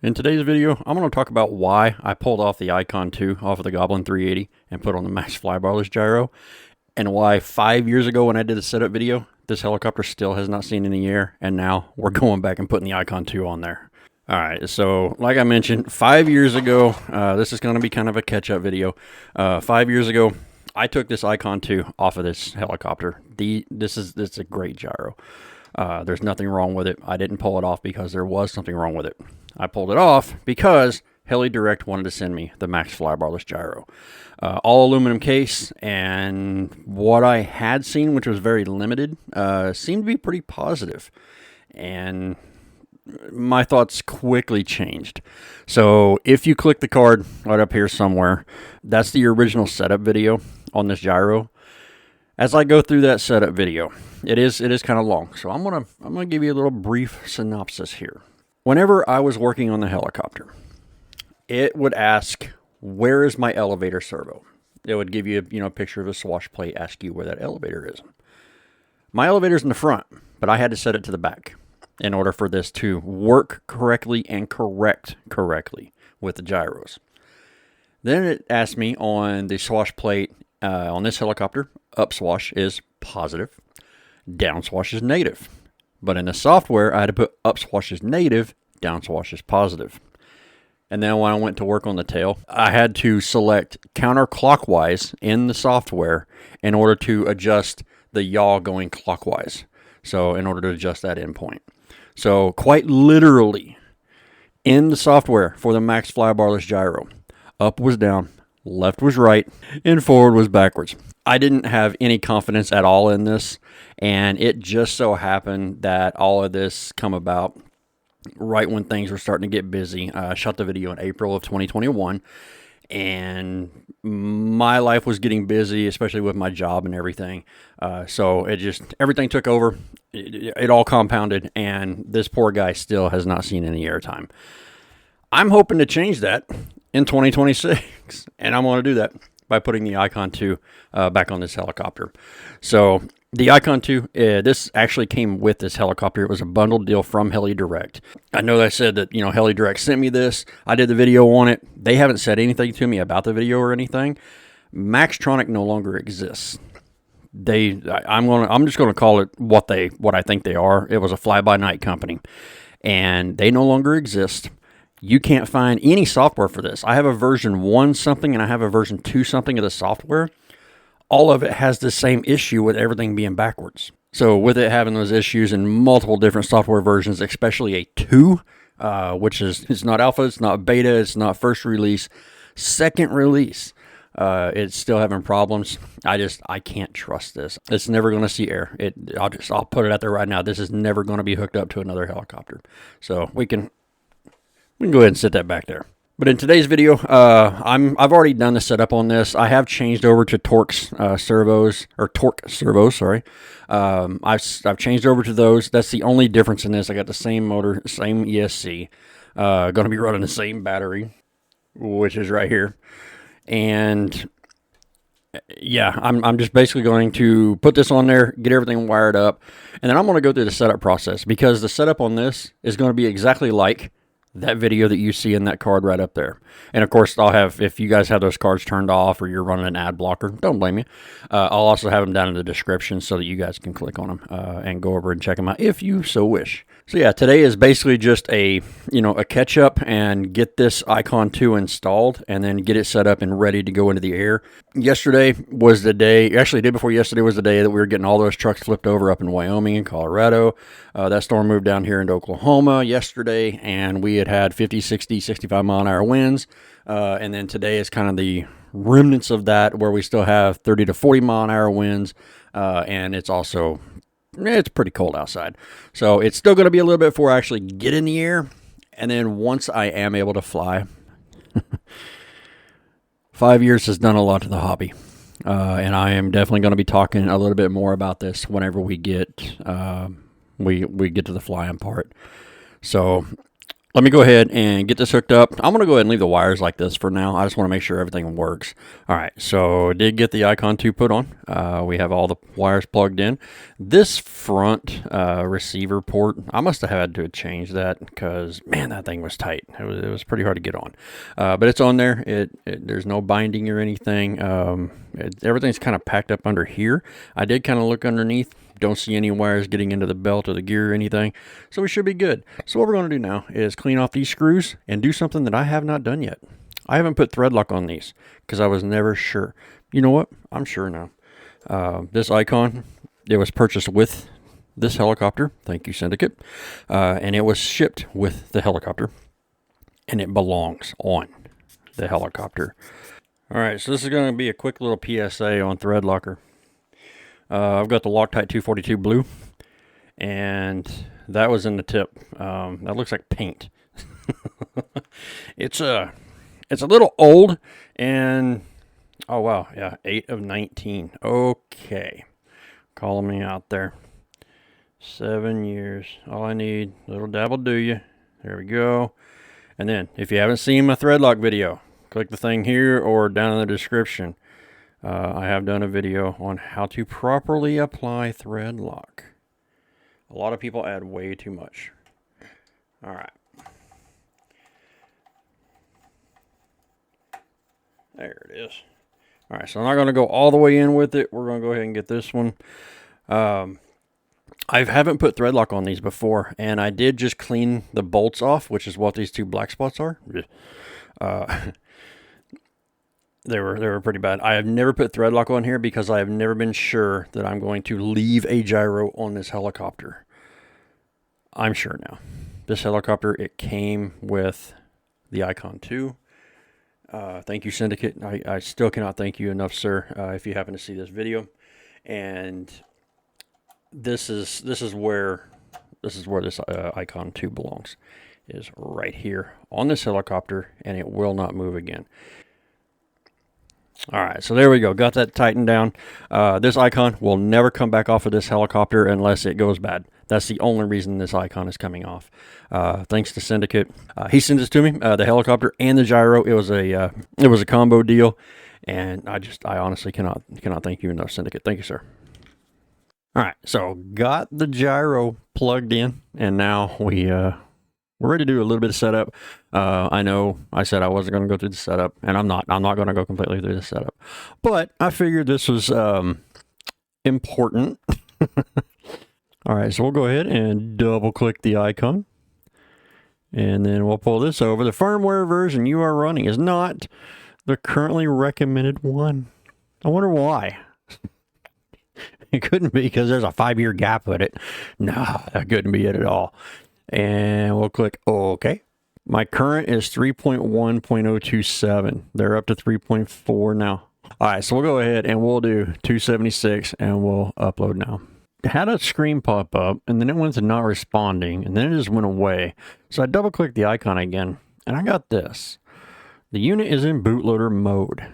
In today's video, I'm going to talk about why I pulled off the iKon2 off of the Goblin 380 and put on the Maxx Flybarless gyro, and why 5 years ago when I did the setup video, this helicopter still has not seen any air, and now we're going back and putting the iKon2 on there. Alright, so like I mentioned, 5 years ago, this is going to be kind of a catch-up video. 5 years ago, I took this iKon2 off of this helicopter. This is a great gyro. There's nothing wrong with it. I didn't pull it off because there was something wrong with it. I pulled it off because Heli Direct wanted to send me the Maxx Flybarless gyro. All aluminum case, and what I had seen, which was very limited, seemed to be pretty positive. And my thoughts quickly changed. So if you click the card right up here somewhere, that's the original setup video on this gyro. As I go through that setup video, it is kind of long, so I'm gonna give you a little brief synopsis here. Whenever I was working on the helicopter, it would ask, where is my elevator servo? It would give you a picture of a swash plate, ask you where that elevator is. My elevator's in the front, but I had to set it to the back in order for this to work correctly and correct correctly with the gyros. Then it asked me on the swash plate on this helicopter, up swash is positive, down swash is negative. But in the software, I had to put up swash is negative, down swash is positive. And then when I went to work on the tail, I had to select counterclockwise in the software in order to adjust the yaw going clockwise. So in order to adjust that endpoint. So quite literally, in the software for the Maxx Flybarless gyro, up was down, left was right, and forward was backwards. I didn't have any confidence at all in this, and it just so happened that all of this come about right when things were starting to get busy. I shot the video in April of 2021, and my life was getting busy, especially with my job and everything. So everything took over. It all compounded, and this poor guy still has not seen any airtime. I'm hoping to change that in 2026, and I'm going to do that by putting the iKon2 back on this helicopter. So the iKon2, this actually came with this helicopter. It was a bundled deal from Heli Direct. I know that I said that, Heli Direct sent me this. I did the video on it. They haven't said anything to me about the video or anything. Maxtronic no longer exists. I'm just going to call it what I think they are. It was a fly-by-night company, and they no longer exist. You can't find any software for this. I have a version 1 something and I have a version 2 something of the software. All of it has the same issue with everything being backwards. So with it having those issues in multiple different software versions, especially a 2, which it's not alpha, it's not beta, it's not first release, second release, it's still having problems. I can't trust this. It's never going to see air. I'll put it out there right now. This is never going to be hooked up to another helicopter. So we can go ahead and set that back there. But in today's video, I've already done the setup on this. I have changed over to torque servos. Sorry. I've changed over to those. That's the only difference in this. I got the same motor, same ESC. Going to be running the same battery, which is right here. And yeah, I'm just basically going to put this on there, get everything wired up, and then I'm going to go through the setup process, because the setup on this is going to be exactly like that video that you see in that card right up there. And of course, if you guys have those cards turned off or you're running an ad blocker, don't blame me. I'll also have them down in the description so that you guys can click on them and go over and check them out if you so wish. So yeah, today is basically just a catch up and get this iKon2 installed and then get it set up and ready to go into the air. Yesterday was the day, actually the day before yesterday was the day that we were getting all those trucks flipped over up in Wyoming and Colorado. That storm moved down here into Oklahoma yesterday, and we had 50, 60, 65 mile an hour winds. And then today is kind of the remnants of that, where we still have 30 to 40 mile an hour winds. And it's pretty cold outside. So it's still going to be a little bit before I actually get in the air. And then once I am able to fly, 5 years has done a lot to the hobby. And I am definitely going to be talking a little bit more about this whenever we get, we get to the flying part. So Let me go ahead and get this hooked up. I'm going to go ahead and leave the wires like this for now. I just want to make sure everything works. All right, so I did get the iKon2 put on. We have all the wires plugged in. This front receiver port, I must have had to change that because, man, that thing was tight. It was pretty hard to get on. But it's on there. There's no binding or anything. Everything's kind of packed up under here. I did kind of look underneath. Don't see any wires getting into the belt or the gear or anything, so we should be good. So what we're going to do now is clean off these screws and do something that I have not done yet. I haven't put thread lock on these because I was never sure. You know what? I'm sure now. This iKon, it was purchased with this helicopter. Thank you, Syndicate. And it was shipped with the helicopter, and it belongs on the helicopter. All right, so this is going to be a quick little PSA on thread locker. I've got the Loctite 242 blue, and that was in the tip. That looks like paint. It's a little old, and oh wow, yeah, 8 of 19. Okay, calling me out there. 7 years. All I need, little dab will do you. There we go. And then, if you haven't seen my thread lock video, click the thing here or down in the description. I have done a video on how to properly apply thread lock. A lot of people add way too much. All right. There it is. All right, so I'm not going to go all the way in with it. We're going to go ahead and get this one. I haven't put thread lock on these before, and I did just clean the bolts off, which is what these two black spots are. They were pretty bad. I have never put thread lock on here because I have never been sure that I'm going to leave a gyro on this helicopter. I'm sure now. This helicopter, it came with the iKon2. Thank you, Syndicate. I still cannot thank you enough, sir, if you happen to see this video. And this is where this iKon2 belongs. It is right here on this helicopter, and it will not move again. All right, so there we go. Got that tightened down. This iKon will never come back off of this helicopter unless it goes bad. That's the only reason this iKon is coming off. Thanks to Syndicate. He sent this to me, the helicopter and the gyro. It was a combo deal, and I honestly cannot thank you enough, Syndicate. Thank you, sir. All right, so got the gyro plugged in, and now we're ready to do a little bit of setup. I know I said I wasn't going to go through the setup, and I'm not going to go completely through the setup. But I figured this was important. All right, so we'll go ahead and double-click the iKon. And then we'll pull this over. The firmware version you are running is not the currently recommended one. I wonder why. It couldn't be because there's a 5-year gap with it. No, that couldn't be it at all. And we'll click OK. My current is 3.1.027. They're up to 3.4 now. All right, so we'll go ahead and we'll do 276 and we'll upload now. Had a screen pop up and then it went to not responding and then it just went away. So I double clicked the iKon again and I got this. The unit is in bootloader mode.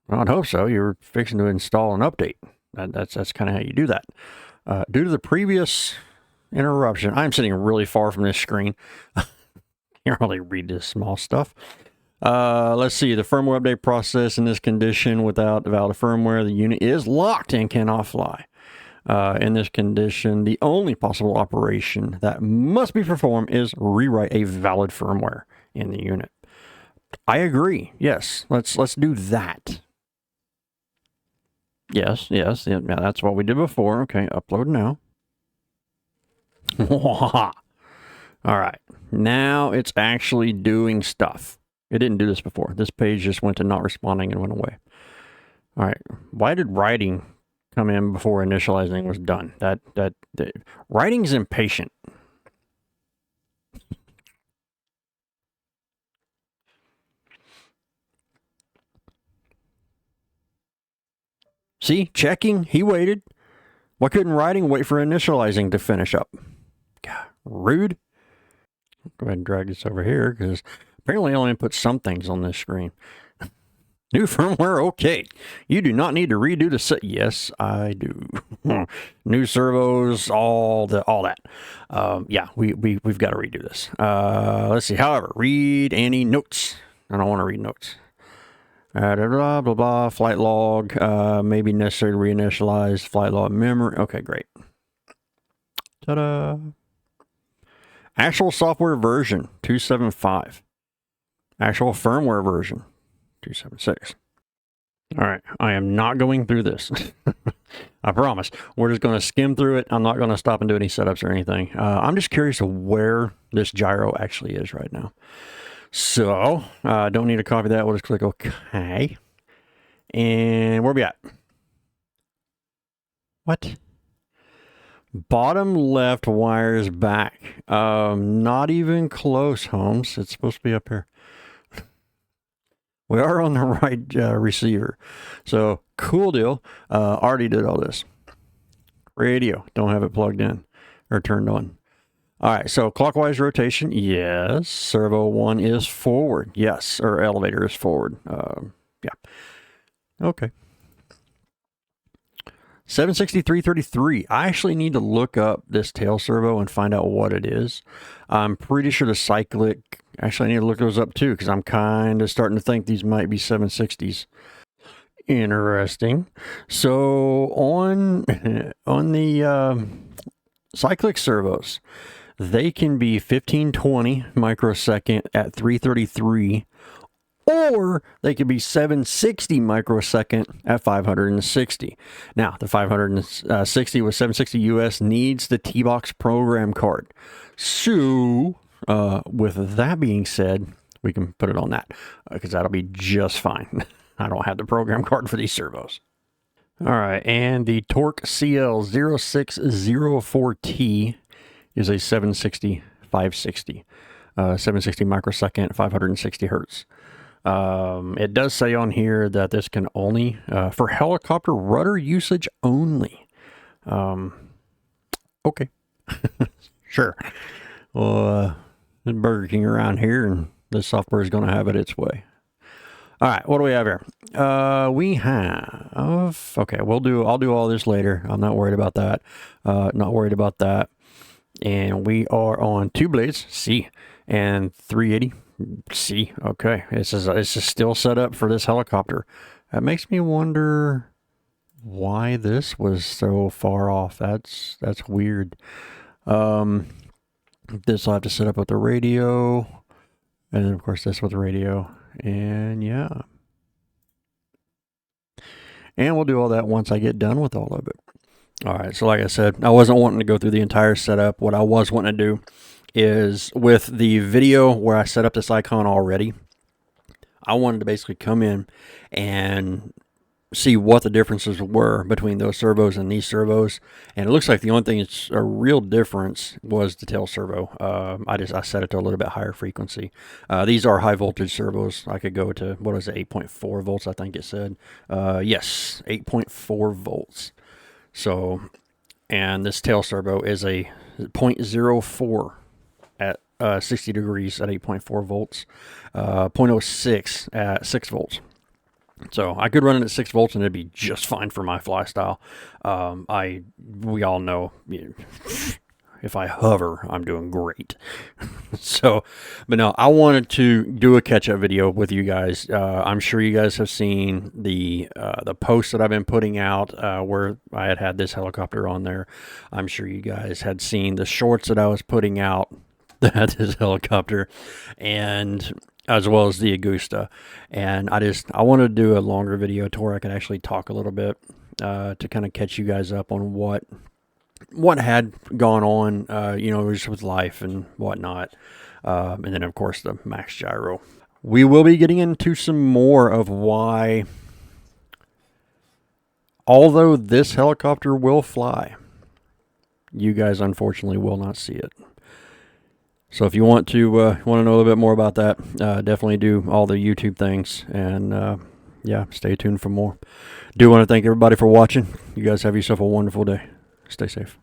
Well, I'd hope so. You're fixing to install an update. That's kind of how you do that. Due to the previous interruption, I'm sitting really far from this screen. Can't really read this small stuff. Let's see. The firmware update process in this condition without valid firmware, the unit is locked and cannot fly. In this condition, the only possible operation that must be performed is rewrite a valid firmware in the unit. I agree. Yes, let's do that. Yes, yeah, that's what we did before. Okay, upload now. All right, now it's actually doing stuff. It didn't do this before. This page just went to not responding and went away. All right, why did writing come in before initializing was done? That writing's impatient. See, checking, he waited. Why couldn't writing wait for initializing to finish up? God, rude. Go ahead and drag this over here because apparently I only put some things on this screen. New firmware, okay. You do not need to redo the set. Yes, I do. New servos, all that. Yeah, we've got to redo this. Let's see. However, read any notes. I don't want to read notes. Blah, blah, blah. Flight log. Maybe necessary to reinitialize flight log memory. Okay, great. Ta-da. Actual software version 275. Actual firmware version 276. All right, I am not going through this. I promise. We're just going to skim through it. I'm not going to stop and do any setups or anything. I'm just curious of where this gyro actually is right now. So, don't need to copy that. We'll just click OK. And where we at? What? Bottom left wires back. Not even close, Holmes. It's supposed to be up here. We are on the right receiver. So, cool deal. Already did all this. Radio. Don't have it plugged in or turned on. All right, so clockwise rotation, yes. Servo 1 is forward, yes. Or elevator is forward. Yeah. Okay. 76333. I actually need to look up this tail servo and find out what it is. I'm pretty sure the cyclic, actually I need to look those up too, because I'm kind of starting to think these might be 760s. Interesting. So on the cyclic servos, they can be 1520 microsecond at 333, or they could be 760 microsecond at 560. Now, the 560 with 760 US needs the T-Box program card. So, with that being said, we can put it on that, because that'll be just fine. I don't have the program card for these servos. All right, and the Torque CL0604T is a 760 560, 760 microsecond, 560 hertz. It does say on here that this can only, for helicopter rudder usage only. Okay. Sure. Well, there's Burger King around here, and this software is going to have it its way. All right, what do we have here? We have, okay, I'll do all this later. I'm not worried about that. Not worried about that. And we are on 2 blades, C, and 380, C. Okay, this is still set up for this helicopter. That makes me wonder why this was so far off. That's weird. This I'll have to set up with the radio, and then of course this with the radio, and yeah. And we'll do all that once I get done with all of it. All right, so like I said, I wasn't wanting to go through the entire setup. What I was wanting to do is, with the video where I set up this icon already, I wanted to basically come in and see what the differences were between those servos and these servos. And it looks like the only thing that's a real difference was the tail servo. I set it to a little bit higher frequency. These are high voltage servos. I could go to, what is it, 8.4 volts, I think it said. Yes, 8.4 volts. So, and this tail servo is a 0.04 at 60 degrees at 8.4 volts, 0.06 at 6 volts. So I could run it at 6 volts and it'd be just fine for my fly style. We all know, if I hover, I'm doing great. So, but no, I wanted to do a catch-up video with you guys. I'm sure you guys have seen the posts that I've been putting out where I had this helicopter on there. I'm sure you guys had seen the shorts that I was putting out that had this helicopter, and as well as the Augusta. And I wanted to do a longer video to where I could actually talk a little bit to kind of catch you guys up on what had gone on, just with life and whatnot. And then, of course, the Maxx gyro. We will be getting into some more of why, although this helicopter will fly, you guys unfortunately will not see it. So if you want to know a little bit more about that, definitely do all the YouTube things, and yeah, stay tuned for more. Do want to thank everybody for watching. You guys have yourself a wonderful day. Stay safe.